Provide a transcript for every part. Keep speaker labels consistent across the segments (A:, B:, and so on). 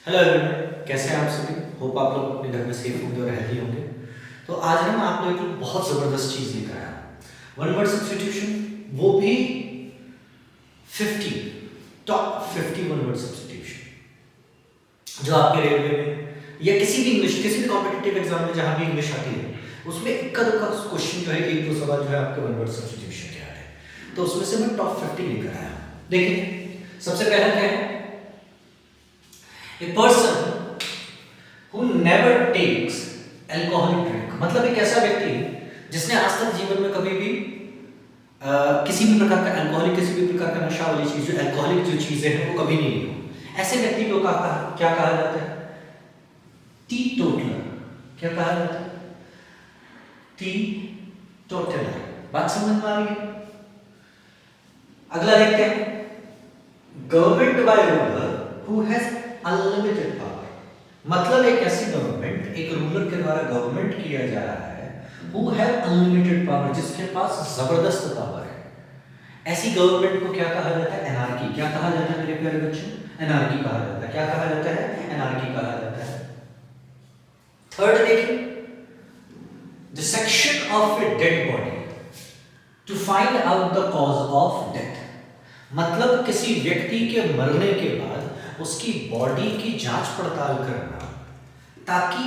A: Hello everyone, कैसे हैं आप सभी। होप आप लोग अपने घर में सेफ होंगे और हेल्दी होंगे। तो आज ना मैं आप लोगों के लिए बहुत ज़बरदस्त चीज़ लेकर आया हूँ, वन वर्ड सब्स्टिट्यूशन, वो भी 50 टॉप 50 वन वर्ड सब्स्टिट्यूशन जो आपके रेलवे में या किसी भी कॉम्पिटिटिव एग्जाम में जहाँ भी इंग्लिश आती है उसमें इक्का दुक्का क्वेश्चन जो है, एक दो सवाल जो है आपके वन वर्ड सब्स्टिट्यूशन के आते हैं। तो उसमें से मैं टॉप 50 लेकर आया हूँ। देखिए, सबसे पहला क्या है, A person who never takes alcoholic drink, मतलब एक ऐसा व्यक्ति जिसने आज तक जीवन में कभी भी किसी भी प्रकार का अल्कोहलिक, किसी भी प्रकार का नशा वाली चीज, जो अल्कोहलिक जो चीजें हैं वो कभी नहीं ली हो। ऐसे व्यक्ति को क्या कहा जाता है? T toddler. क्या कहा जाता है? T toddler. बात समझ में आ रही है? अगला देखते हैं, government by ruler who has unlimited power, मतलब एक ऐसी गवर्नमेंट, एक रूलर के द्वारा गवर्नमेंट किया जा रहा है, हु हैव अनलिमिटेड पावर, जिसके पास जबरदस्त पावर है। ऐसी गवर्नमेंट को क्या कहा जाता है? एनार्की। क्या कहा जाता है मेरे प्यारे बच्चों? एनार्की कहा जाता है। क्या कहा जाता है? एनार्की कहा जाता है। थर्ड देखिए, dissection of a dead body to find out the cause of death, मतलब किसी व्यक्ति के मरने के बाद उसकी बॉडी की जांच पड़ताल करना ताकि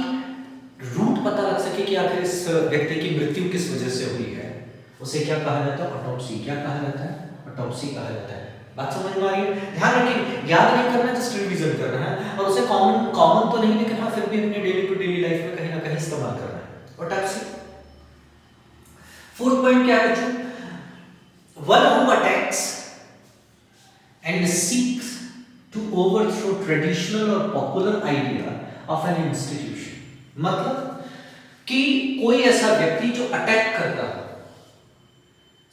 A: रूट पता लग सके कि आखिर इस व्यक्ति की मृत्यु किस वजह से हुई है। उसे क्या कहा जाता है? ऑटोप्सी। क्या कहा जाता है? ऑटोप्सी कहा जाता है। बात समझ में आ रही है? ध्यान रखिए, याद नहीं करना, जस्ट रिवीजन करना है, और उसे कॉमन तो नहीं, लेकिन हाँ फिर भी अपने डेली टू डेली लाइफ में कहीं ना कहीं इस्तेमाल करना है। ऑटोप्सी। फोर्थ पॉइंट क्या है बच्चों? One who attacks and seeks to overthrow traditional or popular idea of an institution, मतलब कि कोई ऐसा व्यक्ति जो अटैक करता है,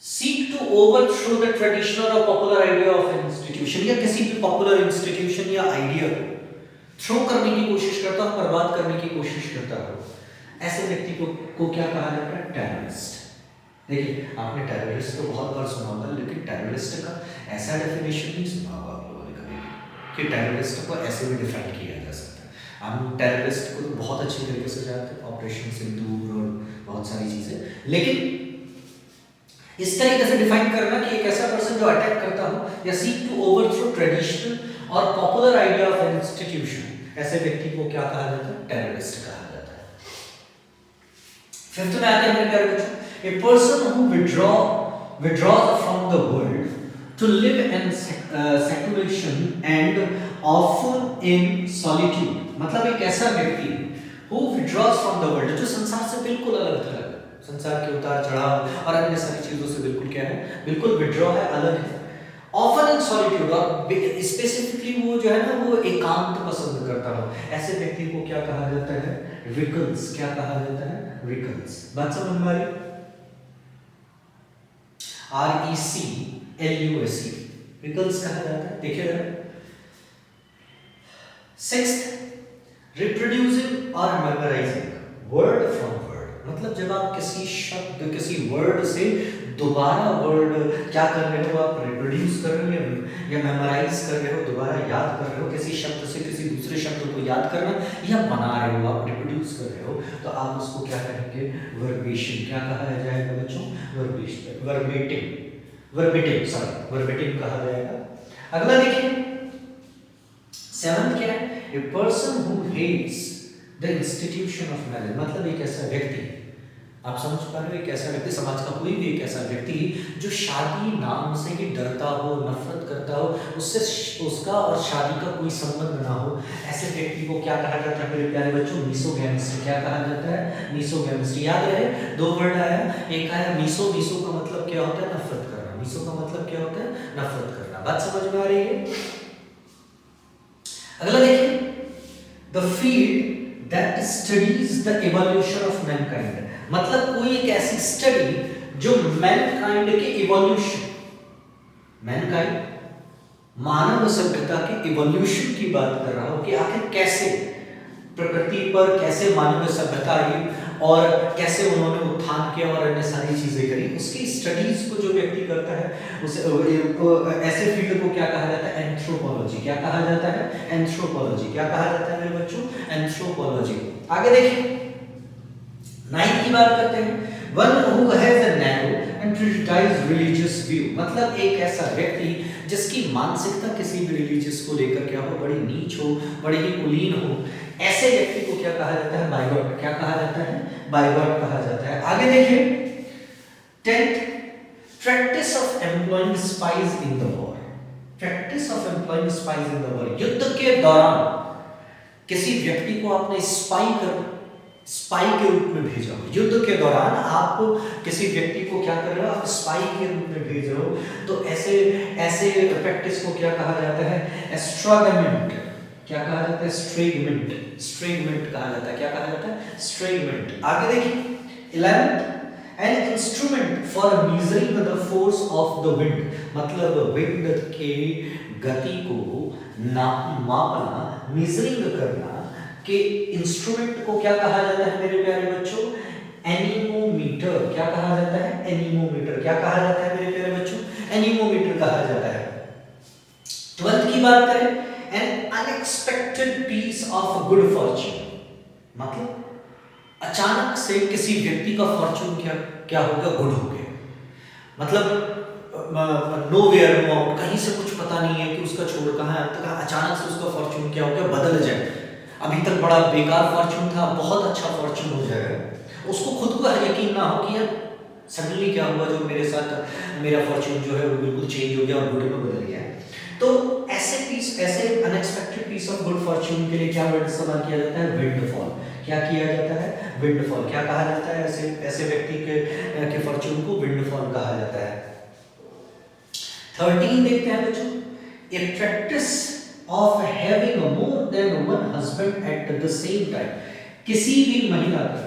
A: seek to overthrow the traditional or popular idea of an institution, या किसी भी पॉपुलर इंस्टीट्यूशन या आइडिया को थ्रो करने की कोशिश करता हो, बर्बाद करने की कोशिश करता हो, ऐसे व्यक्ति को क्या कहा जाता है? टेररिस्ट। देखिए, आपने टेररिस्ट तो बहुत बार सुना होगा, लेकिन टेररिस्ट का ऐसा डेफिनेशन नहीं सुना होगा कि टेररिस्ट को ऐसे भी डिफाइन किया जा सकता है। हम टेररिस्ट को तो बहुत अच्छी तरीके से जानते हैं, ऑपरेशन सिंदूर और बहुत सारी चीजें, लेकिन इस तरीके से डिफाइन करना कि एक ऐसा पर्सन जो अटैक करता हो या सीक टू ओवरथ्रो ट्रेडिशनल और popular idea of an institution, ऐसे व्यक्ति को क्या कहा जाता है? टेररिस्ट कहा जाता है। फिफ्थ में आते हैं मेरे प्यारे बच्चों, ए person who withdraws from the world to live in seclusion and often in solitude, मतलब एक ऐसा व्यक्ति who withdraws from the world, जो संसार से बिल्कुल अलग थलग, संसार के उतार चढ़ाव और अन्य सारी चीजों से बिल्कुल क्या है? बिल्कुल विड्रॉ है, अलग है। often in solitude, और स्पेसिफिकली वो जो है ना, वो एकांत पसंद करता हो, ऐसे व्यक्ति को क्या कहा जाता है? रिकल्स। क्या कहा जाता है? रिकल्स। बात समझ में आ रही? RECLUSE, रिकल्स कहा जाता है। देखिए जरा, सिक्स्थ, रिप्रोड्यूसिंग और मेमोराइजिंग वर्ड फ्रॉम वर्ड, मतलब जब आप किसी शब्द, किसी वर्ड से दोबारा वर्ड क्या कर रहे हो? आप रिप्रोड्यूस कर रहे हो या मेमोराइज कर रहे हो, दोबारा याद कर रहे हो। किसी शब्द से किसी दूसरे शब्द को याद करना या बना रहे हो, आप रिप्रोड्यूस कर रहे हो, तो आप उसको क्या कहेंगे? वर्बेशन। क्या कहा जाएगा बच्चों? वर्बेशन। वर्बेटिम कहा जाएगा। अगला देखिए, सेवंथ क्या है? A person who hates the institution of marriage, मतलब एक ऐसा व्यक्ति, आप समझ पा रहे हो, एक ऐसा व्यक्ति, समाज का कोई भी एक ऐसा व्यक्ति जो शादी नाम से ही डरता हो, नफरत करता हो, उससे उसका और शादी का कोई संबंध ना हो, ऐसे व्यक्ति को क्या कहा जाता है मेरे प्यारे बच्चों? मीसोगैमिस्ट्री। क्या कहा जाता है? मीसोगैमिस्ट्री। याद रहे, दो वर्ड आया, एक आया मीसो। मीसो का मतलब क्या होता है? नफरत करना। मीसो का मतलब क्या होता है? नफरत करना। बात समझ में आ रही है? अगला देखिए, the field that studies the evolution of Mankind, मतलब कोई एक ऐसी स्टडी जो मैनकाइंड के इवोल्यूशन, मैनकाइंड मानव सभ्यता के इवोल्यूशन की बात कर रहा हो कि आखिर कैसे प्रकृति पर, कैसे मानव सभ्यता आई और कैसे उन्होंने उत्थान किया और अन्य सारी चीजें करी, उसकी स्टडीज को जो व्यक्ति करता है उसे ऐसे फील्ड को क्या कहा जाता है? एंथ्रोपोलॉजी। क्या कहा जाता है? एंथ्रोपोलॉजी। क्या कहा जाता है मेरे बच्चों? एंथ्रोपोलॉजी। आगे देखिए 9 की बात करते हैं। One who has a narrow and prejudiced religious view, मतलब एक ऐसा व्यक्ति जिसकी मानसिकता किसी भी रिलीजियस को लेकर क्या हो, बड़ी नीच हो, बड़ी ही कुलीन हो, ऐसे व्यक्ति को क्या कहा जाता है? बाइगॉट। क्या कहा जाता है? बाइगॉट कहा जाता है। आगे देखिए 10th, practice of employing spies in the war. Practice of employing spies in the war, युद्ध के दौरान किसी व्यक्ति को आपने स्पाई के रूप में भेजा हो। युद्ध के दौरान आप किसी व्यक्ति को क्या कर रहे हो? आप स्पाई के रूप में भेज रहे हो, तो ऐसे प्रैक्टिस को क्या कहा जाता है? एस्ट्रागमेंट। क्या कहा जाता है? स्ट्रेगमेंट कहा जाता है। क्या कहा जाता है? स्ट्रेगमेंट। आगे देखिए 11th, an instrument for measuring the force of the wind, मतलब विंड के गति को मापना, मेजरिंग करना के इंस्ट्रूमेंट को क्या कहा जाता है मेरे प्यारे बच्चों? एनीमोमीटर। क्या कहा जाता है? एनीमोमीटर। क्या कहा जाता है मेरे प्यारे बच्चों? एनीमोमीटर कहा जाता है। 12th की बात करें, an unexpected piece of good fortune, मतलब अचानक से किसी व्यक्ति का फॉर्च्यून क्या हो गया? गुड हो गया। मतलब नो वेयर नो आउट, कहीं से कुछ पता नहीं है कि उसका छोड़ कहाँ है, तो अचानक से उसका फॉर्च्यून क्या हो गया? बदल जाए। अभी तक बड़ा बेकार फॉर्च्यून था, बहुत अच्छा फॉर्च्यून हो जाएगा। उसको खुद को यकीन ना हो कि यार सडनली क्या हुआ जो मेरे साथ, मेरा फॉर्च्यून जो है वो बिल्कुल चेंज हो गया और गुड में बदल गया है। तो ऐसे unexpected piece of good fortune के लिए क्या वर्ड इस्तेमाल किया जाता है? विंडफॉल। क्या किया जाता है? विंडफॉल। क्या कहा जाता है? ऐसे व्यक्ति के फॉर्च्यून को विंडफॉल कहा जाता है। 13 देखते हैं बच्चों, a practice of having more than one husband at the same time, किसी भी महिला का,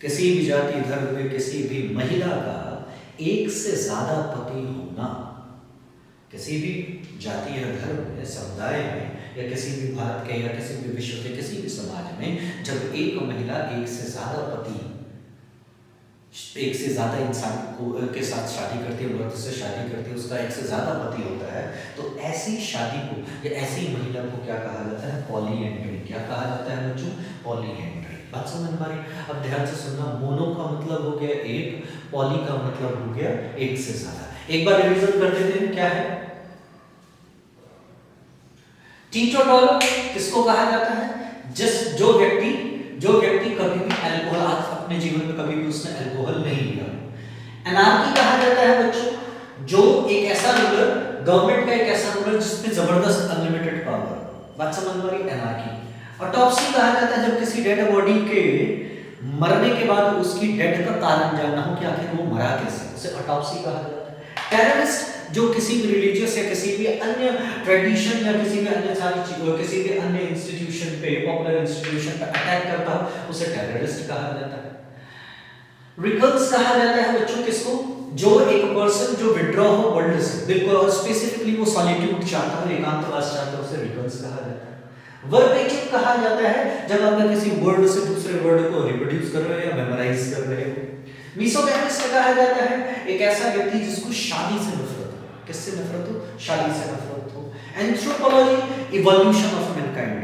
A: किसी भी जाति धर्म में किसी भी महिला का एक से ज्यादा पति होना, किसी भी जाति या धर्म में, समुदाय में, या किसी भी भारत के या किसी भी विश्व के किसी भी समाज में जब एक महिला एक से ज्यादा पति, एक से ज्यादा इंसान के साथ शादी करती है, मर्द से शादी करती है, उसका एक से ज्यादा पति होता है, तो ऐसी शादी को या ऐसी महिला को क्या कहा जाता है? पॉलीएंड्री। क्या कहा जाता है बच्चों? पॉलीएंड्री। बात समझ में आ रही? अब ध्यान से सुनना, मोनो का मतलब हो गया एक, पॉली का मतलब हो गया एक से ज्यादा। एक बार रिवीजन कर देते हैं, क्या है? टीटोटॉल किसको कहा जाता है? जो व्यक्ति कभी भी अल्कोहल, अपने जीवन में कभी भी उसने अल्कोहल नहीं लिया। एनार्की कहा जाता है बच्चों, जो एक ऐसा रूलर, गवर्नमेंट का एक ऐसा रूलर जिसमें जबरदस्त अनलिमिटेड पावर। बात समझ में आ रही? एनार्की। ऑटोप्सी कहा जाता है जब किसी डेड बॉडी के मरने के बाद उसकी डेथ का कारण जानना हो कि आखिर वो मरा कैसे, उसे ऑटोप्सी कहा जाता है। टेररिस्ट जो किसी भी रिलीजियस या किसी भी अन्य ट्रेडिशन या किसी भी अन्य सारी चीजों, किसी भी अन्य इंस्टीट्यूशन पे, पॉपुलर इंस्टीट्यूशन पे अटैक करता हो, उसे टेररिस्ट कहा जाता है। रिकल्स कहा जाता है बच्चों किसको? जो एक पर्सन जो विड्रॉ हो वर्ल्ड से, बिल्कुल, और स्पेसिफिकली वो सॉलिट्यूड चाहता है, एकांतवास चाहता है, उसे रिकल्स कहा जाता है। वर्बेटिम कहा जाता है जब आप किसी वर्ड से दूसरे वर्ड को रिप्रोड्यूस कर रहे हो या मेमोराइज कर रहे हो। मिसोगैमिस्ट कहा जाता है एक ऐसा व्यक्ति जिसको शादी से नफरत हो। किससे नफरत हो? शादी से नफरत हो। एंथ्रोपोलॉजी इवोल्यूशन ऑफ मैनकाइंड,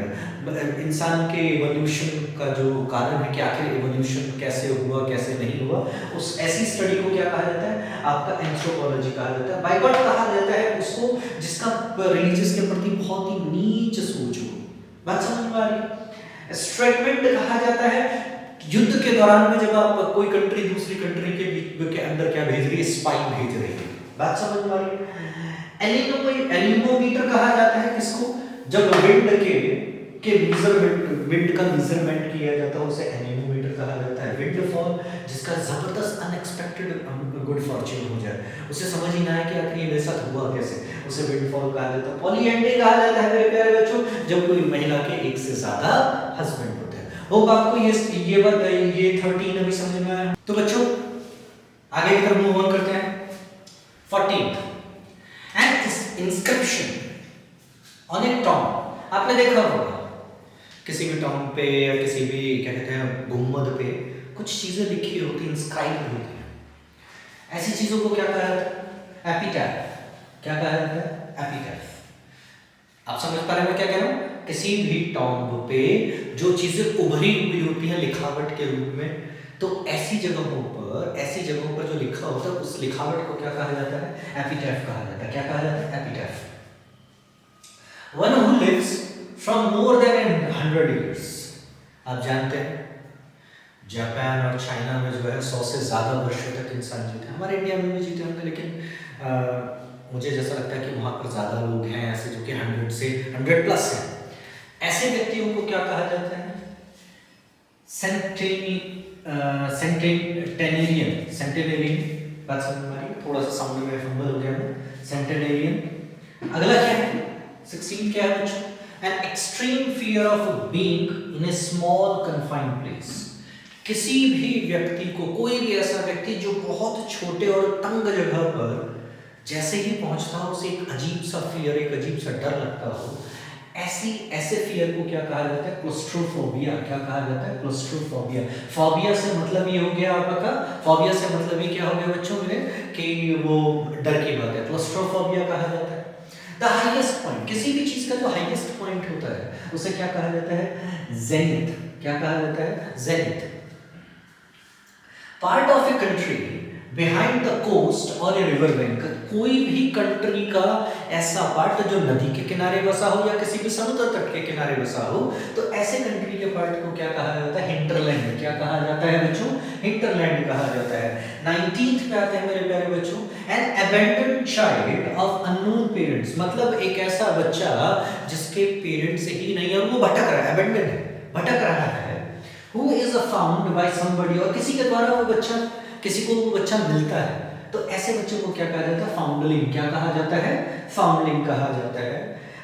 A: इंसान के इवोल्यूशन का जो कारण है कि आखिर इवोल्यूशन कैसे हुआ कैसे नहीं हुआ, उस ऐसी स्टडी को क्या कहा जाता है? आपका एंथ्रोपोलॉजी कहा जाता है। बाइगॉट कहा जाता है उसको जिसका रिलीजियस के प्रति बहुत ही नीच सोच हो। बात समझ में आ रही? स्ट्रेगमेंट कहा जाता है युद्ध के दौरान में जब आप कोई कंट्री दूसरी कंट्री के अंदर क्या भेज रही है? स्पाई भेज रही है। बात समझ में आ रही है? एनीमोमीटर कहा जाता है किसको? जब विंड के विंड का मेजरमेंट किया जाता है उसे एनीमोमीटर कहा जाता है। विंडफॉल जिसका जबरदस्त अनएक्सपेक्टेड गुड फॉर्च्यून हो जाए, उसे समझ ही ना आए कि आखिर ये मेरे साथ हुआ कैसे, उसे विंडफॉल कहा जाता है। पॉलीएंड्री कहा जाता है मेरे प्यारे बच्चों जब कोई महिला के एक से ज्यादा हस्बैंड होते हैं। होप आपको ये 13 अभी समझ में आया। तो बच्चों आगे की तरफ मूव ऑन करते हैं। 14th, N inscription on A Tom. आपने देखा होगा किसी भी टॉम पे या किसी भी क्या कहते हैं गुम्बद पे कुछ चीजें लिखी होती हैं, इंस्क्राइब होती हैं, ऐसी चीजों को क्या कहा जाता है? एपिटैफ। क्या कहा जाता है? एपिटैफ। आप समझ पा रहे हैं मैं क्या कह रहा हूं? किसी भी टॉम्ब पे जो चीजें उभरी हुई होती हैं लिखावट के रूप में, तो ऐसी जगहों पर जो लिखा होता है उस लिखावट को क्या कहा जाता है? एपिटैफ कहा जाता है। क्या कहा जाता है? एपिटैफ। One who lives from more than 100 years। आप जानते हैं जापान और चाइना में जो है 100 से ज़्यादा वर्षों तक इंसान जीते हैं। हमारे इंडिया में भी जीते होंगे, लेकिन मुझे जैसा लगता है कि वहाँ पर ज़्यादा लोग हैं ऐसे जो कि 100 से 100 प्लस हैं। ऐसे व्यक्तियों को क्या कहा जाता है? सेंटेनेरियन। बात समझ में आ रही है? थोड़ा सा साउंड में फंबल हो गया है। सेंटेनेरियन। अगला क्या है? 16 क्या है बच्चों? An extreme fear of being in a small confined place। किसी भी व्यक्ति को, कोई भी ऐसा व्यक्ति जो बहुत छोटे और तंग जगह पर जैसे ही पहुंचता हो उसे एक अजीब सा फियर, एक अजीब सा डर लगता हो, ऐसे फियर को क्या कहा जाता है? क्लोस्ट्रोफोबिया। क्या कहा जाता है? क्लोस्ट्रोफोबिया। फोबिया से मतलब ये हो गया आपका, फोबिया से मतलब ये क्या हो गया बच्चों मेरे, कि वो डर की बात है। क्लोस्ट्रोफोबिया कहा जाता है। द हाईएस्ट पॉइंट, किसी भी चीज का जो हाईएस्ट पॉइंट होता है उसे क्या कहा जाता है? जेनिथ। क्या कहा जाता है? Zenith. Part of a country behind the coast और ए रिवर बैंक, कोई भी कंट्री का ऐसा पार्ट जो नदी के किनारे बसा हो या किसी भी समुद्र तट के किनारे बसा हो, तो ऐसे कंट्री के पार्ट को क्या कहा जाता है? हिंटरलैंड। क्या कहा जाता है बच्चों? हिंटरलैंड कहा जाता है। 19th पे आते हैं मेरे प्यारे बच्चों, an abandoned child of unknown parents, मतलब एक ऐसा बच्चा जिसके पेरेंट्स ही नहीं है और वो भटक रहा है, अबैंडन है, भटक रहा है। Who is found by somebody, और किसी के द्वारा वो बच्चा, किसी को वो बच्चा मिलता है, तो ऐसे बच्चों को क्या कहा जाता है? फाउंडलिंग। क्या कहा जाता है? फाउंडलिंग कहा जाता है।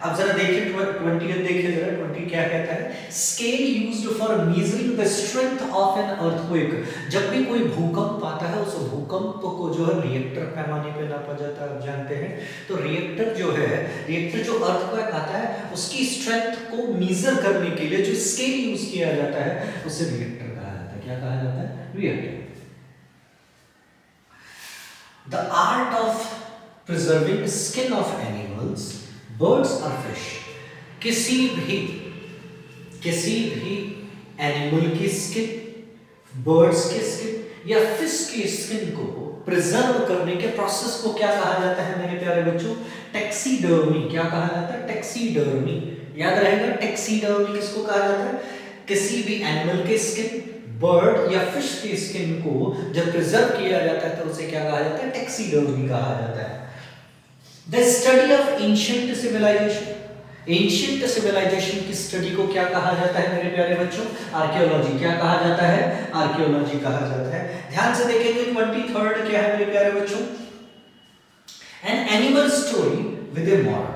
A: अब जरा देखिए 20 देखिए जरा, 20 क्या कहता है? Scale used for measuring the strength of an earthquake, जब भी कोई भूकंप आता है उस भूकंप को जो है रिएक्टर पैमाने पे नापा जाता है। आप जानते हैं तो रिएक्टर जो है, रिएक्टर जो अर्थक्वेक आता है उसकी स्ट्रेंथ को मेजर करने के लिए जो स्केल यूज किया जाता है उसे रिएक्टर कहा जाता है। क्या कहा जाता है? Reactor. The art of preserving skin of animals, birds or fish, किसी भी एनिमल की स्किन, बर्ड्स की स्किन या फिश की स्किन को प्रिजर्व करने के प्रोसेस को क्या कहा जाता है मेरे प्यारे बच्चों? टैक्सीडर्मी। क्या कहा जाता है? टैक्सीडर्मी। याद रहेगा टैक्सीडर्मी किसको कहा जाता है? किसी भी एनिमल के स्किन, बर्ड या फिश की स्किन को जब प्रिजर्व किया जाता है तो उसे क्या कहा जाता है? टैक्सीडर्मी कहा जाता है। The study of ancient civilization, ancient civilization की स्टडी को क्या कहा जाता है मेरे प्यारे बच्चों? आर्कियोलॉजी। क्या कहा जाता है? आर्कियोलॉजी कहा जाता है। ध्यान से देखेंगे 23rd क्या है मेरे प्यारे बच्चों? An animal story with A moral,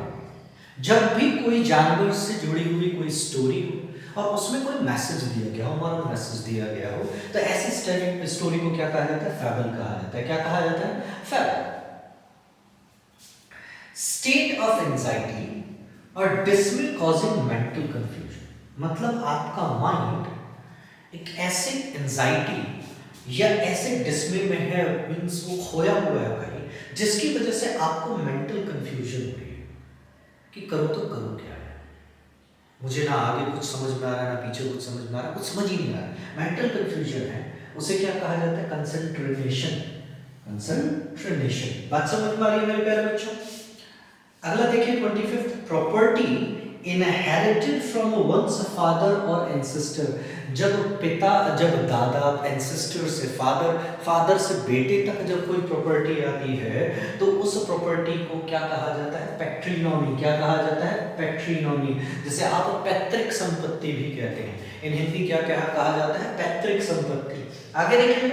A: जब भी कोई जानवर से जुड़ी हुई कोई स्टोरी हो और उसमें कोई मैसेज दिया गया हो, मॉरल मैसेज दिया गया हो, तो ऐसी स्टोरी को क्या कहा जाता है? फैबल कहा जाता है। क्या कहा जाता है? फैबल। स्टेट ऑफ एंजाइटी और डिसमे कॉजिंग मेंटल कंफ्यूजन, मतलब आपका माइंड एक ऐसे एंजाइटी या ऐसे डिसमे में है, मींस वो खोया हुआ है भाई, जिसकी वजह से आपको मेंटल कंफ्यूजन हो रही है कि करो तो करो क्या है, मुझे ना आगे कुछ समझ में आ रहा है ना पीछे कुछ समझ में आ रहा है, कुछ समझ ही नहीं आ रहा, मेंटल कंफ्यूजन है। उसे क्या कहा जाता है? कंसंट्रेशन। कंसंट्रेशन। बात समझ में आ रही है मेरे प्यारे बच्चों? अगला देखिए 25th, property inherited from once father और एंसेस्टर, जब दादा, एंसेस्टर से फादर से बेटे तक जब कोई प्रॉपर्टी आती है तो उस प्रॉपर्टी को क्या कहा जाता है? पैट्रिनोमी। क्या कहा जाता है? पैट्रिनोमी। जैसे आप पैतृक संपत्ति भी कहते हैं, इन हिंदी क्या कहा जाता है? पैतृक संपत्ति। आगे देखिए,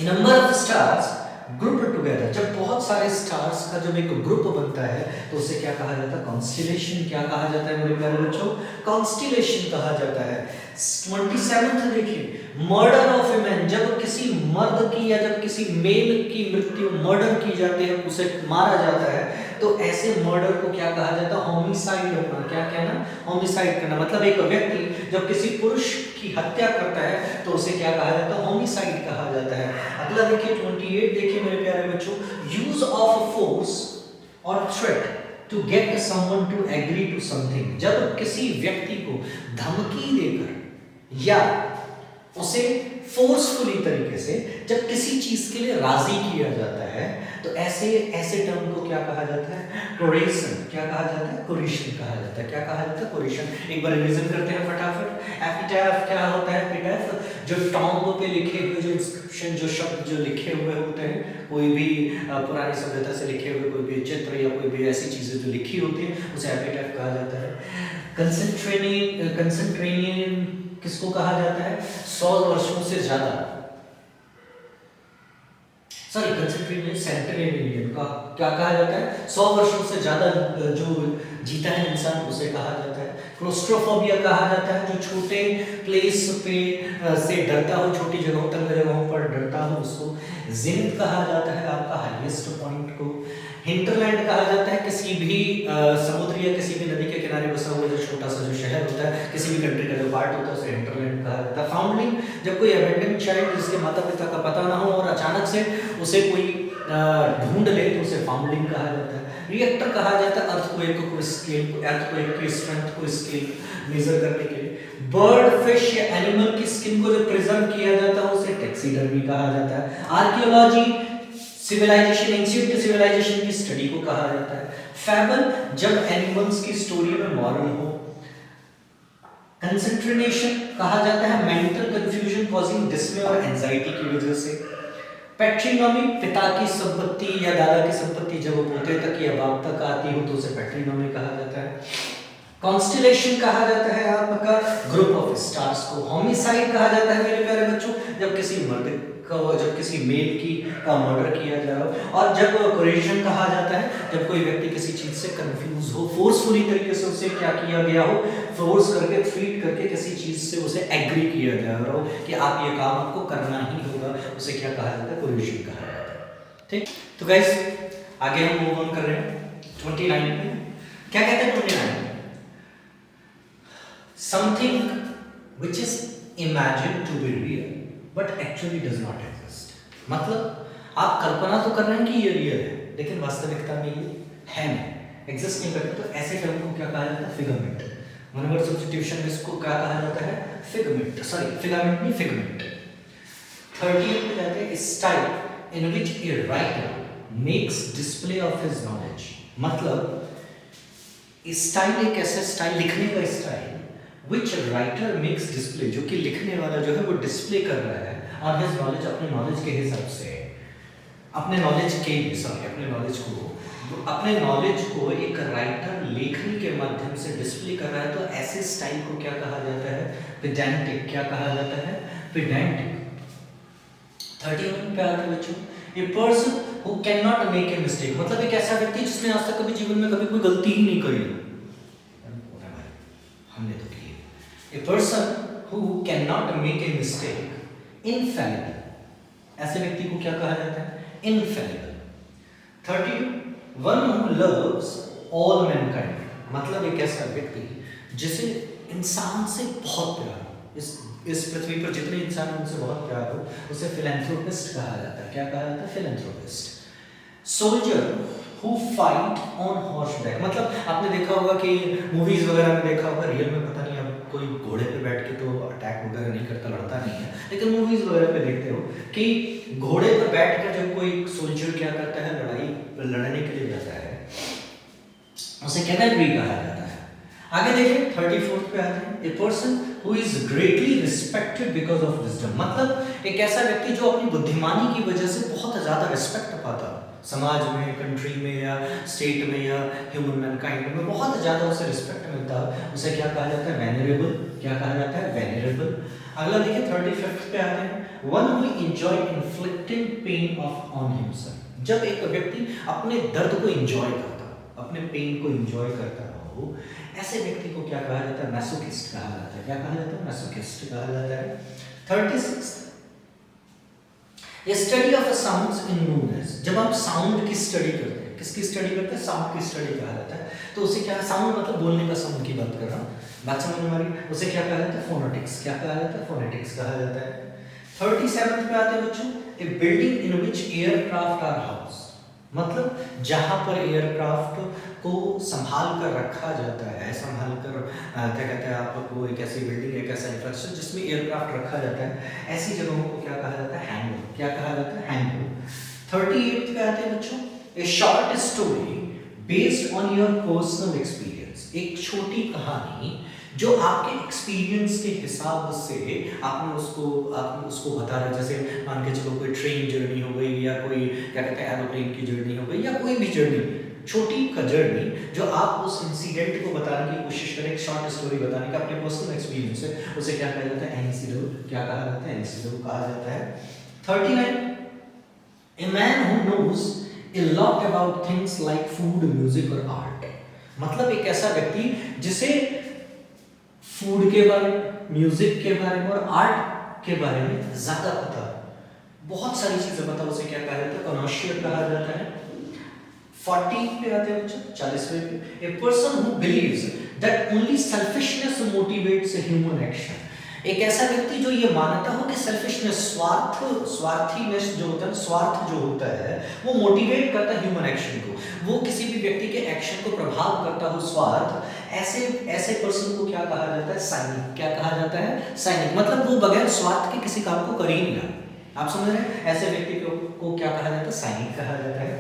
A: number of stars group together, जब बहुत सारे स्टार्स का जब एक ग्रुप बनता है तो उसे क्या कहा जाता है? कॉन्स्टिलेशन। क्या कहा जाता है मेरे प्यारे बच्चों? कॉन्स्टिलेशन कहा जाता है। 27th देखिए, मर्डर ऑफ ए मैन, जब किसी मर्द की या जब किसी मेल की मृत्यु, मर्डर की जाती है, उसे मारा जाता है, तो ऐसे मर्डर को क्या कहा जाता है? होमिसाइड होना। क्या कहना? होमिसाइड करना, मतलब एक व्यक्ति जब किसी पुरुष की हत्या करता है तो उसे क्या कहा जाता है? होमिसाइड कहा जाता है। अगला देखिए 28, देखिए मेरे प्यारे बच्चों, यूज ऑफ फोर्स और threat to get someone to agree to something. जब किसी व्यक्ति को धमकी देकर या उसे फोर्सफुली तरीके से जब किसी चीज के लिए राजी किया जाता है तो ऐसे टर्म को क्या कहा जाता है? कोरेशन। क्या कहा जाता है? कोरेशन कहा जाता है। क्या कहा जाता है? कोरेशन। एक बार रिवीजन करते हैं फटाफट। एपिटैफ क्या होता है? एपिटैफ जो टॉम्ब पे लिखे हुए जो इंस्क्रिप्शन, जो शब्द जो लिखे हुए होते हैं, कोई भी पुरानी सभ्यता से लिखे हुए कोई भी चित्र या कोई भी ऐसी चीजें जो लिखी होती हैं उसे एपिटैफ कहा जाता है। कंसेंट्रेनियन किसको कहा जाता है? 100 वर्षों से ज्यादा, सॉरी सेंटेनियन का क्या कहा जाता है? 100 वर्षों से ज्यादा जो जीता है इंसान उसे कहा जाता है। क्लोस्ट्रोफोबिया कहा जाता है जो छोटे प्लेस पे से डरता हो, छोटी जगहों तंग जगहों पर डरता हो उसको। जिनिथ कहा जाता है आपका हाईएस्ट पॉइंट को। हिंटरलैंड कहा जाता है किसी भी समुद्र या किसी भी नदी के किनारे बसा हुआ जो छोटा सा जो शहर होता है, किसी भी कंट्री का जो पार्ट होता है उसे हिंटरलैंड कहा जाता है। फाउंडलिंग जब कोई अबेंडन चाइल्ड जिसके माता पिता का पता ना हो और अचानक से उसे कोई ढूंढ ले तो उसे फाउंडलिंग कहा जाता है। रिएक्टर कहा जाता है अर्थक्वेक को स्केल, अर्थक्वेक की स्ट्रेंथ को स्केल मेजर करने के लिए। बर्ड, फिश या एनिमल की स्किन को जो प्रिजर्व किया जाता है उसे टैक्सीडर्मी कहा जाता है। आर्कियोलॉजी सिविलाइजेशन, एंशिएंट सिविलाइजेशन की स्टडी को कहा जाता है। फैबल जब एनिमल्स की स्टोरी में मॉरल हो। कंसेंट्रेशन कहा जाता है मेंटल कंफ्यूजन कॉजिंग डिस्मे और एंजाइटी की वजह से। पैट्रिनोमी पिता की संपत्ति या दादा की संपत्ति जब पोते तक या बाप तक आती हो तो उसे पैट्रिनोमी कहा जाता है। कॉन्स्टेलेशन कहा जाता है आपका ग्रुप ऑफ स्टार्स को। होमिसाइड कहा जाता है मेरे प्यारे बच्चों जब किसी मर्द का, जब किसी मेल की का मर्डर किया जा रहा हो। और जब कोरेशन कहा जाता है जब कोई व्यक्ति किसी चीज से कंफ्यूज हो, फोर्सफुली तरीके से उसे क्या किया गया हो, फोर्स करके थ्रीट करके किसी चीज से उसे एग्री किया जा रहा हो कि आप ये काम आपको करना ही होगा, उसे क्या कहा जाता है? कोरेशन कहा जाता है। ठीक, तो गाइस आगे हम मूव ऑन कर रहे हैं 29 में। क्या कहते हैं 29? Something which is imagined to be real but actually does not exist। मतलब आप कल्पना तो कर रहे हैं कि ये रियल है लेकिन वास्तविकता में ये है नहीं, एग्जिस्ट नहीं करता। तो ऐसे टर्म को क्या कहा जाता है? फिगमेंट। वन वर्ड सब्स्टिट्यूशन में इसको क्या कहा जाता है? फिगमेंट, सॉरी फिलामेंट नहीं फिगमेंट। 30 में जाते हैं style in which a writer makes display of his knowledge. मतलब स्टाइल एक ऐसा स्टाइल, लिखने का style which writer makes display, जो कि लिखने वाला जो है वो डिस्प्ले कर रहा है on his knowledge, अपने नॉलेज के हिसाब से, अपने नॉलेज के सॉरी अपने नॉलेज को एक राइटर लेखनी के माध्यम से डिस्प्ले कर रहा है तो ऐसे स्टाइल को क्या कहा जाता है? पेडेंटिक। क्या कहा जाता है? पेडेंटिक। 31 पे आते हैं बच्चों, ए person who can not make a mistake. मतलब एक ऐसा व्यक्ति जिसने आज तक कभी जीवन में कभी कोई गलती ही नहीं करी। हमने तो A person who cannot make a mistake, infallible। ऐसे व्यक्ति को क्या कहा जाता है? Infallible। 32, one who loves all mankind। मतलब एक ऐसा व्यक्ति जिसे इंसान से बहुत प्यार हो, इस पृथ्वी पर जितने इंसान उनसे बहुत प्यार हो उसे फिलैंथ्रोपिस्ट कहा जाता है। क्या कहा जाता है? Philanthropist. Soldier who fight on horseback। मतलब आपने देखा होगा कि मूवीज वगैरह में देखा होगा, रियल में पता नहीं, अब कोई घोड़े पे बैठ के तो अटैक वगैरह नहीं करता, लड़ता नहीं है, लेकिन मूवीज वगैरह पे देखते हो कि घोड़े पर बैठ कर जब कोई सोल्जर क्या करता है, लड़ने के लिए जाता है, उसे कैवेलरी कहा जाता है। आगे देखिए 34 पे आते हैं, ए person who is greatly respected because of wisdom. मतलब एक ऐसा व्यक्ति जो अपनी बुद्धिमानी की वजह से बहुत ज्यादा रिस्पेक्ट पाता समाज में, कंट्री में या स्टेट में या ह्यूमन मैनकाइंड में बहुत ज्यादा उसे रिस्पेक्ट मिलता है, उसे क्या कहा जाता है? वेनरेबल। क्या कहा जाता है? वेनरेबल। अगला देखिए 35 पे आते हैं, one who enjoy inflicting pain of on himself. जब एक व्यक्ति अपने दर्द को एंजॉय करता, अपने पेन को एंजॉय करता हो, ऐसे व्यक्ति को क्या कहा जाता है? मैसोकिस्ट कहा जाता है। क्या कहा जाता है? मैसोकिस्ट कहा जाता है। 36, study of sounds in nouns. जब आप साउंड की स्टडी करते हैं, किसकी स्टडी करते हैं? साउंड की स्टडी कहा जाता है। तो उसे क्या, साउंड मतलब बोलने का साउंड की बात कर रहा हूँ, बात समझ में आ रही? उसे क्या कहा जाता है? फोनेटिक्स। क्या कहा जाता है? फोनेटिक्स कहा जाता है। 37 पे आते हैं बच्चों, a building in which aircraft are house, मतलब जहां पर एयरक्राफ्ट को संभाल कर रखा जाता है, संभाल कर क्या कहते हैं आपको, एक ऐसी बिल्डिंग, एक ऐसा इंफ्रास्ट्रक्चर जिसमें एयरक्राफ्ट रखा जाता है, ऐसी जगहों को क्या कहा जाता है? हैंगर। क्या कहा जाता है? हैंगर। 38 पे आते हैं बच्चों, ए short story based on your personal experience, एक छोटी कहानी जो आपके एक्सपीरियंस के हिसाब से आपने उसको बता रहे, जैसे मान के चलो कोई ट्रेन जर्नी हो गई, या कोई क्या कहते हैं एरोप्लेन की जर्नी हो गई, या कोई भी जर्नी, छोटी का जर्नी जो आप उस इंसिडेंट को बताने की कोशिश करें, एक शॉर्ट स्टोरी बताने का अपने पर्सनल एक्सपीरियंस से, उसे क्या कहा जाता है? एनेक्डोट। क्या कहा जाता है? एनेक्डोट कहा जाता है। 39, a man who knows a lot about things like food, music और art, मतलब एक ऐसा व्यक्ति जिसे फूड के बारे में, म्यूजिक के बारे में और आर्ट के बारे में ज्यादा पता, बहुत सारी चीजें पता, उसे क्या कहा जाता है? कॉनोशियर कहा जाता है। 40 पे आते हैं बच्चों, 40वें पे, ए person who believes that only selfishness motivates human action, एक ऐसा व्यक्ति जो ये मानता हो कि सेल्फिशनेस, स्वार्थीनेस जो होता है, स्वार्थ जो होता है, वो मोटिवेट करता है ह्यूमन एक्शन को, वो किसी भी व्यक्ति के एक्शन को प्रभाव करता हो स्वार्थ, ऐसे पर्सन को क्या कहा जाता है? साइनिक। क्या कहा जाता है? साइनिक, मतलब वो बगैर स्वार्थ के किसी काम को कर ही नहीं रहा। आप समझ रहे हैं? ऐसे व्यक्ति को क्या कहा जाता है? साइनिक कहा जाता है।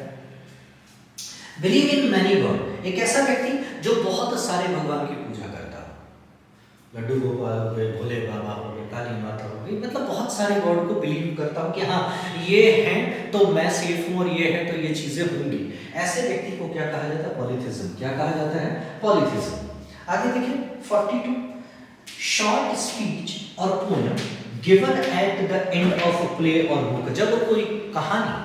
A: बिलीव इन मैनी गॉड, एक ऐसा व्यक्ति जो बहुत सारे भगवान की पूजा करता हो, लड्डू गोपाल हो गए, भोले बाबा हो गए, काली माता हो गई, मतलब बहुत सारे गॉड को बिलीव करता हूँ कि हाँ ये हैं तो मैं सेफ हूँ, और ये है तो ये चीजें होंगी, ऐसे व्यक्ति को क्या कहा जाता है? पॉलीथिज्म। क्या कहा जाता है? पॉलीथिज्म। आगे देखिए 42, शॉर्ट स्पीच और poem given at the end of a play और बुक, जब कोई कहानी,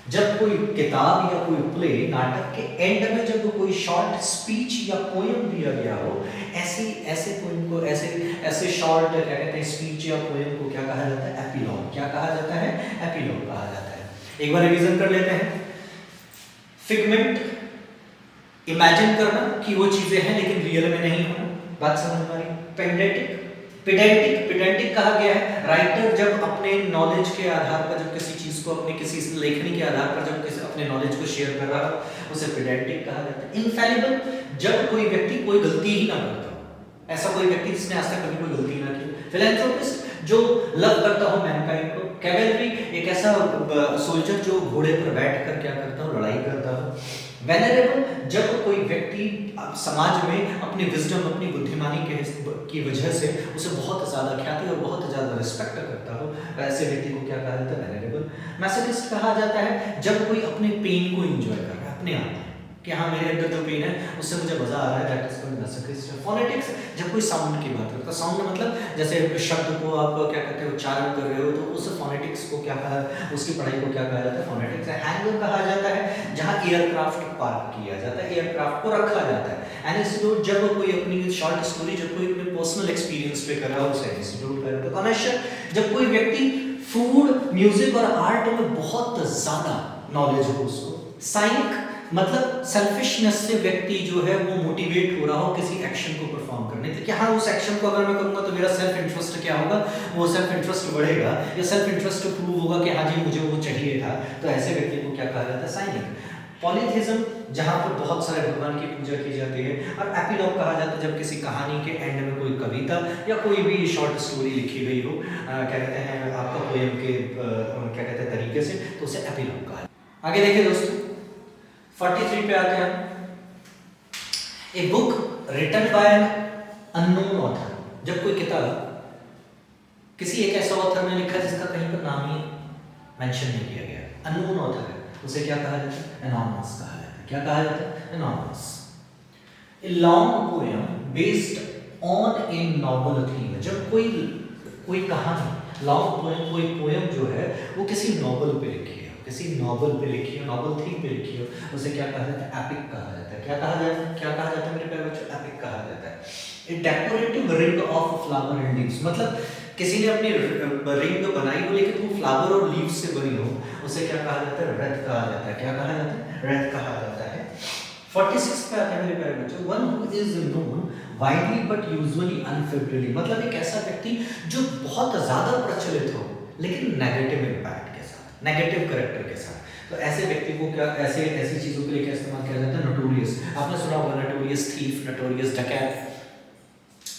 A: जब कोई किताब या कोई प्ले, नाटक के एंड में जब कोई शॉर्ट स्पीच या पोएम दिया गया हो, ऐसे पोएम को, ऐसे शॉर्ट क्या कहते हैं स्पीच या पोएम को क्या कहा जाता है? एपिलॉग। क्या कहा जाता है? एपिलॉग कहा जाता है। एक बार रिवीजन कर लेते हैं। फिगमेंट, इमेजिन करना कि वो चीजें हैं लेकिन रियल में नहीं होना, बात समझ में आई? पेडेंटिक, पेडेंटिक कहा गया है राइटर जब अपने नॉलेज के आधार पर, जब किसी चीज को अपने किसी लेखनी के आधार पर जब किसी अपने नॉलेज को शेयर कर रहा हो, उसे पेडेंटिक कहा जाता है। इनफैलिबल, जब कोई व्यक्ति कोई गलती ही ना करता, ऐसा कोई व्यक्ति जिसने आज तक कभी कोई गलती ना की। फिलैंथ्रोपिस्ट, जो लव करता हो मैनकाइंड को। कैवेलरी, एक ऐसा सोल्जर जो घोड़े पर बैठकर क्या करता हो? लड़ाई करता हो। वेनरेबल, जब कोई व्यक्ति समाज में अपनी विजडम, अपनी बुद्धिमानी की वजह से उसे बहुत ज़्यादा ख्याति और बहुत ज़्यादा रिस्पेक्ट करता हो, ऐसे व्यक्ति को क्या कहा जाता है? वेनरेबल। मैसोकिस्ट कहा जाता है जब कोई अपने पेन को एंजॉय कर रहा है, अपने आप कि हाँ मेरे अंदर जो पेन है उससे मुझे मजा आ रहा है, दैट इज कॉल्ड मैसोकिस्ट। फोनेटिक्स, जब कोई साउंड की बात करता है, साउंड मतलब जैसे शब्द को आप क्या कहते हैं उच्चारण कर रहे हो, तो उस फोनेटिक्स को क्या कहा, उसकी पढ़ाई को क्या कहा जाता है? फोनेटिक्स। हैंगर कहा जाता है जहाँ एयरक्राफ्ट पार्क किया जाता है, एयरक्राफ्ट को रखा जाता है। एनेक्डोट, जब कोई अपनी शॉर्ट स्टोरी, जब कोई अपने पर्सनल एक्सपीरियंस पे कर रहा हो, उसे एनेक्डोट कहा जाता है। कॉनर्शियल, जब कोई व्यक्ति फूड, म्यूजिक और आर्ट में बहुत ज्यादा नॉलेज हो उसको। साइनिक, मतलब सेल्फिशनेस से व्यक्ति जो है वो मोटिवेट हो रहा हो किसी एक्शन को परफॉर्म करने के लिए, कि हाँ उस एक्शन को अगर मैं करूंगा तो मेरा सेल्फ इंटरेस्ट क्या होगा? वो सेल्फ इंटरेस्ट बढ़ेगा, या सेल्फ इंटरेस्ट प्रूव होगा कि हाँ जी मुझे वो चाहिए था, तो ऐसे व्यक्ति को क्या कहा जाता है? साइनिक। पॉलीथिज्म, जहाँ पर बहुत सारे भगवान की पूजा की जाती है। और एपिलॉग कहा जाता है जब किसी कहानी के एंड में कोई कविता या कोई भी शॉर्ट स्टोरी लिखी गई हो, क्या कहते हैं आपका पोएम के क्या कहते हैं तरीके से, तो उसे एपिलॉग कहा। आगे देखिए दोस्तों 43 पे आते हैं। A book written by an unknown author, जब कोई किताब किसी एक ऐसा ऑथर ने लिखा जिसका कहीं पर नाम ही मेंशन नहीं किया गया, अननोन ऑथर है, उसे क्या कहा जाता है? एनोनिमस कहा जाता है। क्या कहा जाता है? Anonymous. A long poem based on A novel theme, जब कोई कहानी, लॉन्ग पोएम, कोई पोएम जो है वो किसी नॉवल पे लिखी है, किसी नॉवल पे लिखी है, नॉवल थीम पे लिखी है, उसे क्या कहा जाता है? एपिक कहा जाता है। क्या कहा जाता है? क्या कहा जाता है मेरे प्यारे बच्चों? एपिक कहा जाता है। A decorative ring of flower and leaves, मतलब किसी ने अपनी रिंग बनाई हो लेकिन वो फ्लावर और लीव्स से बनी हो, उसे क्या कहा जाता है? रथ कहा जाता है। क्या कहा जाता है? रथ कहा जाता है। 46 पे आते हैं मेरे प्यारे बच्चों। One who is known widely but usually unfavourably, मतलब एक ऐसा व्यक्ति जो बहुत ज़्यादा प्रचलित हो लेकिन नेगेटिव इम्पैक्ट के साथ, नेगेटिव करेक्टर के साथ। तो ऐसे व्यक्ति को क्या, ऐसे ऐसी चीज़ों के लिए क्या इस्तेमाल किया जाता है? नोटोरियस। आपने सुना होगा नोटोरियस थीफ, नोटोरियस डकैत।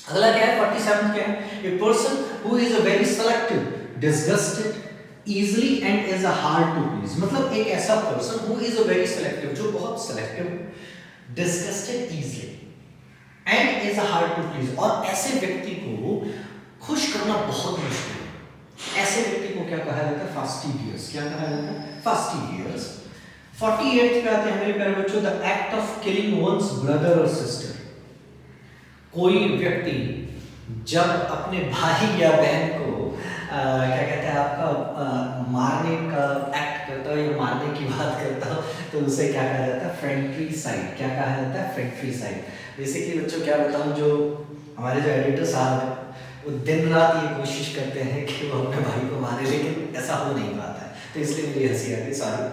A: अगला क्या है 47 क्या है? A person who is a very selective, disgusted easily and is a hard to please, मतलब एक ऐसा person who is a very selective, जो बहुत selective, disgusted easily and is a hard to please, और ऐसे व्यक्ति को खुश करना बहुत मुश्किल है। ऐसे व्यक्ति को क्या कहा जाता है? फास्टिडियस। क्या कहा जाता है? फास्टिडियस। 48 पे आते हैं मेरे प्यारे बच्चों, the act of killing one's brother और सिस्टर। कोई व्यक्ति जब अपने भाई या बहन को क्या कहते हैं आपका मारने का एक्ट करता हो या मारने की बात करता हो तो उसे क्या कहा जाता है? फ्रेंट्रीसाइड। क्या कहा जाता है? फ्रेंट्रीसाइड। बेसिकली बच्चों क्या बताऊं, जो हमारे जो एडिटर साहब हैं वो दिन रात ये कोशिश करते हैं कि वो अपने भाई को मारे, लेकिन ऐसा हो नहीं पाता है, तो इसलिए मेरी हंसी आ गई, सॉरी।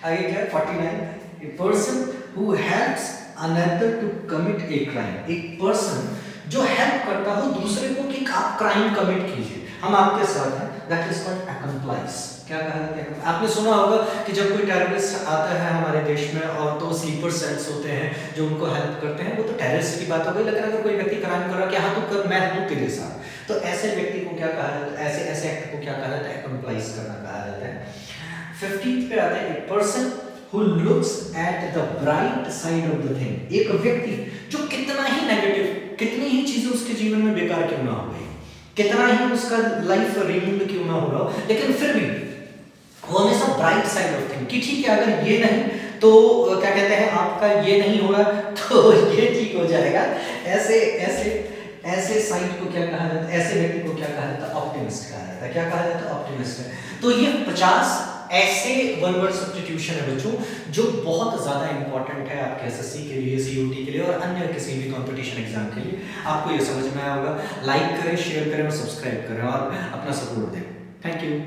A: आगे क्या है 49, a person who helps another to commit a crime. एक पर्सन जो हेल्प करता हो दूसरे को कि आप क्राइम कमिट कीजिए, हम आपके साथ हैं, दैट इज कॉल्ड अकम्प्लाइज। क्या कहा जाता है? आपने सुना होगा कि जब कोई टेररिस्ट आता है हमारे देश में और तो स्लीपर सेल्स होते हैं जो उनको हेल्प करते हैं, वो तो टेररिस्ट की बात हो गई, लेकिन अगर कोई व्यक्ति क्राइम कर रहा है कि हाँ तू कर, मैं हूँ तेरे साथ, तो ऐसे व्यक्ति को क्या कहा जाता है? ऐसे एक्ट को क्या कहा जाता है? अकम्प्लाइज करना कहा जाता है। 15 पे आते हैं, a person who looks at the bright side of the thing। एक व्यक्ति जो कितना ही नेगेटिव, कितनी ही चीजें उसके जीवन में बेकार क्यों ना हो गई, कितना ही उसका लाइफ रियून्ड क्यों ना हो रहा हो, लेकिन फिर भी वो हमेशा ब्राइट साइड ऑफ थिंग कि ठीक है, अगर ये नहीं तो क्या कहते हैं आपका ये नहीं होगा तो ये ठीक हो जाएगा। ऐसे ऐसे ऐसे साइड को क्या कहा जाता है? ऐसे व्यक्ति को क्या कहा जाता है? ऑप्टिमिस्ट कहा जाता है। क्या कहा जाता है? ऑप्टिमिस्ट है। तो ये 50 ऐसे वन वर्ड सब्स्टिट्यूशन है बच्चों जो बहुत ज़्यादा इंपॉर्टेंट है आपके एसएससी के लिए, सीयूटी के लिए और अन्य किसी भी कंपटीशन एग्जाम के लिए। आपको ये समझ में आया होगा। लाइक करें, शेयर करें और सब्सक्राइब करें और अपना सपोर्ट दें। Thank you.